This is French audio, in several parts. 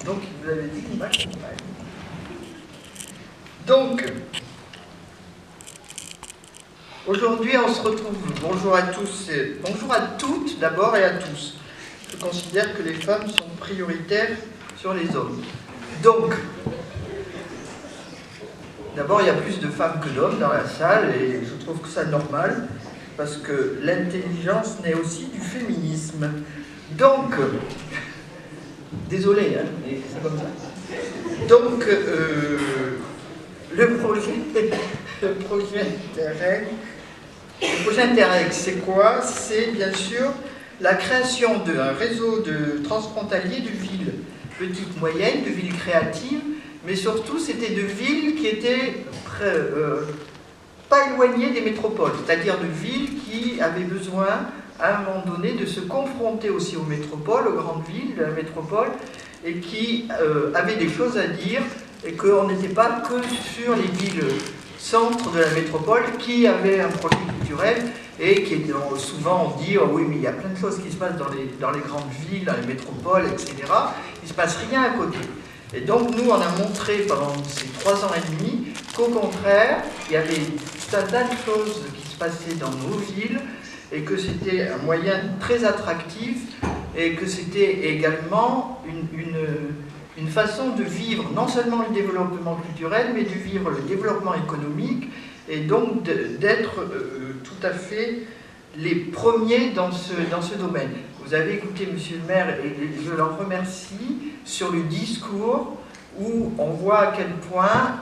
Donc, vous avez dit qu'il m'accompagne. Donc, aujourd'hui, on se retrouve. Bonjour à tous, bonjour à toutes d'abord et à tous. Je considère que les femmes sont prioritaires sur les hommes. Donc, d'abord, il y a plus de femmes que d'hommes dans la salle et je trouve que c'est normal parce que l'intelligence naît aussi du féminisme. Donc, désolé, hein, mais c'est comme ça. Donc, le projet Interreg, c'est quoi? C'est bien sûr la création d'un réseau de transfrontalier de villes petites, moyennes, de villes créatives, mais surtout c'était de villes qui étaient pas éloignées des métropoles, c'est-à-dire de villes qui avaient besoin à un moment donné de se confronter aussi aux métropoles, aux grandes villes de la métropole, et qui avaient des choses à dire, et qu'on n'était pas que sur les villes centres de la métropole qui avaient un projet culturel et qui souvent on dit oh oui mais il y a plein de choses qui se passent dans les grandes villes, dans les métropoles, etc. Il ne se passe rien à côté. Et donc nous on a montré pendant ces 3 ans et demi qu'au contraire il y avait tout un tas de choses qui se passaient dans nos villes et que c'était un moyen très attractif et que c'était également une façon de vivre non seulement le développement culturel, mais de vivre le développement économique, et donc d'être tout à fait les premiers dans ce domaine. Vous avez écouté Monsieur le maire, et je l'en remercie, sur le discours où on voit à quel point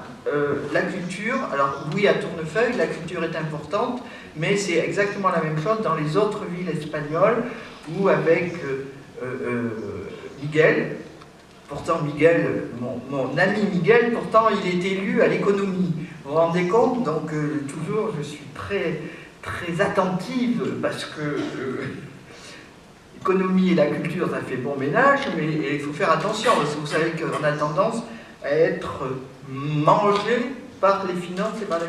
la culture, alors oui à Tournefeuille, la culture est importante, mais c'est exactement la même chose dans les autres villes espagnoles, où avec Miguel, pourtant Miguel, mon ami Miguel, pourtant il est élu à l'économie. Vous vous rendez compte? Donc toujours je suis très, très attentive parce que l'économie et la culture ça fait bon ménage, mais il faut faire attention parce que vous savez qu'on a tendance à être mangé par les finances et par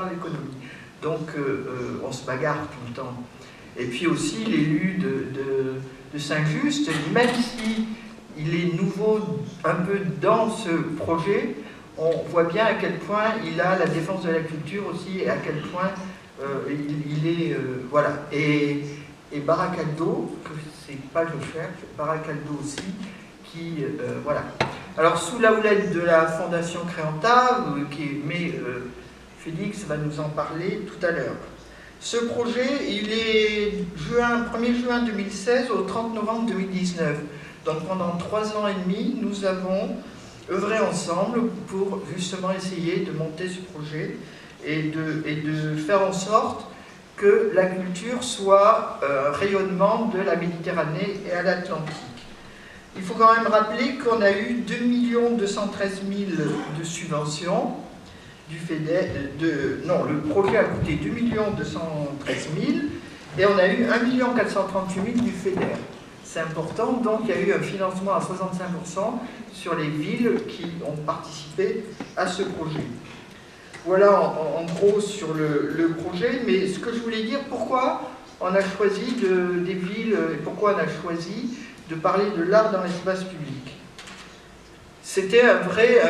l'économie. Donc on se bagarre tout le temps. Et puis aussi l'élu de Saint-Just, même si il est nouveau un peu dans ce projet, on voit bien à quel point il a la défense de la culture aussi et à quel point il est... voilà. Et Baracaldo, que c'est pas je cherche, Baracaldo aussi, qui... voilà. Alors sous la houlette de la Fondation Créanta, mais Félix va nous en parler tout à l'heure. Ce projet, il est 1er juin 2016 au 30 novembre 2019. Donc pendant 3 ans et demi, nous avons œuvré ensemble pour justement essayer de monter ce projet et de faire en sorte que la culture soit un rayonnement de la Méditerranée et à l'Atlantique. Il faut quand même rappeler qu'on a eu 2 213 000 de subventions du FEDER, le projet a coûté 2 213 000 et on a eu 1 438 000 du FEDER. C'est important, donc il y a eu un financement à 65% sur les villes qui ont participé à ce projet. Voilà en gros sur le projet, mais ce que je voulais dire, pourquoi on a choisi des villes et pourquoi on a choisi de parler de l'art dans l'espace public. C'était un vrai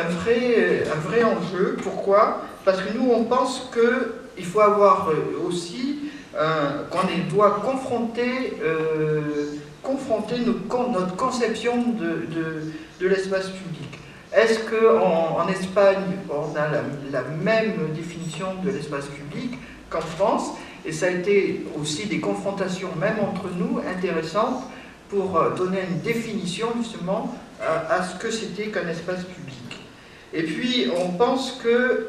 enjeu. Pourquoi? Parce que nous, on pense qu'il faut avoir aussi, qu'on doit confronter notre conception de l'espace public. Est-ce qu'en Espagne, on a la même définition de l'espace public qu'en France? Et ça a été aussi des confrontations, même entre nous, intéressantes, pour donner une définition justement à ce que c'était qu'un espace public. Et puis on pense que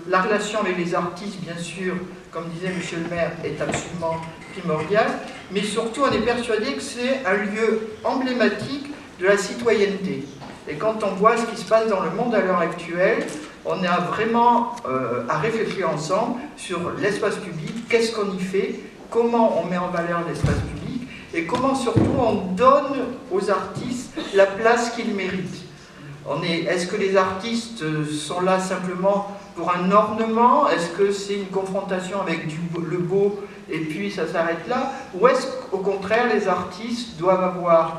la relation avec les artistes, bien sûr, comme disait Monsieur le maire, est absolument primordiale, mais surtout on est persuadé que c'est un lieu emblématique de la citoyenneté. Et quand on voit ce qui se passe dans le monde à l'heure actuelle, on a vraiment à réfléchir ensemble sur l'espace public, qu'est-ce qu'on y fait, comment on met en valeur l'espace public, et comment surtout on donne aux artistes la place qu'ils méritent. Est-ce que les artistes sont là simplement pour un ornement? Est-ce que c'est une confrontation avec le beau et puis ça s'arrête là? Ou est-ce qu'au contraire les artistes doivent avoir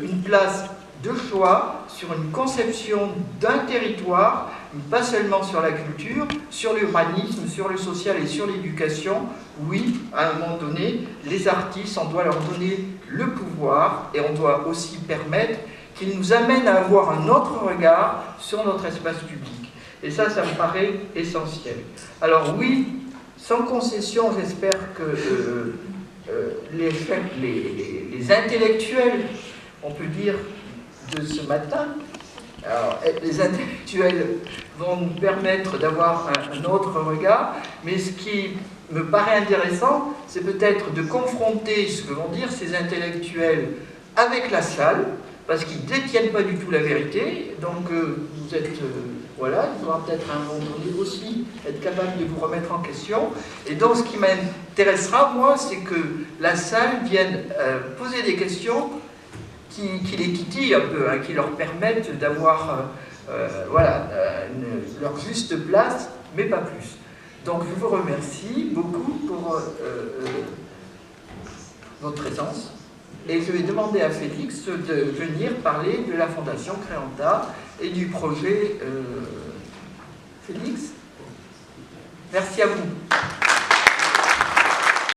une place de choix sur une conception d'un territoire, pas seulement sur la culture, sur l'urbanisme, sur le social et sur l'éducation. Oui, à un moment donné, les artistes, on doit leur donner le pouvoir et on doit aussi permettre qu'ils nous amènent à avoir un autre regard sur notre espace public. Et ça me paraît essentiel. Alors oui, sans concession, j'espère que les intellectuels, on peut dire, de ce matin, alors, les intellectuels vont nous permettre d'avoir un autre regard, mais ce qui me paraît intéressant, c'est peut-être de confronter ce que vont dire ces intellectuels avec la salle, parce qu'ils ne détiennent pas du tout la vérité, donc vous êtes... voilà, il faudra peut-être à un moment donné aussi être capable de vous remettre en question. Et donc ce qui m'intéressera, moi, c'est que la salle vienne poser des questions qui les titillent un peu, hein, qui leur permettent d'avoir leur juste place, mais pas plus. Donc je vous remercie beaucoup pour votre présence. Et je vais demander à Félix de venir parler de la Fondation Créanta et du projet Félix. Merci à vous.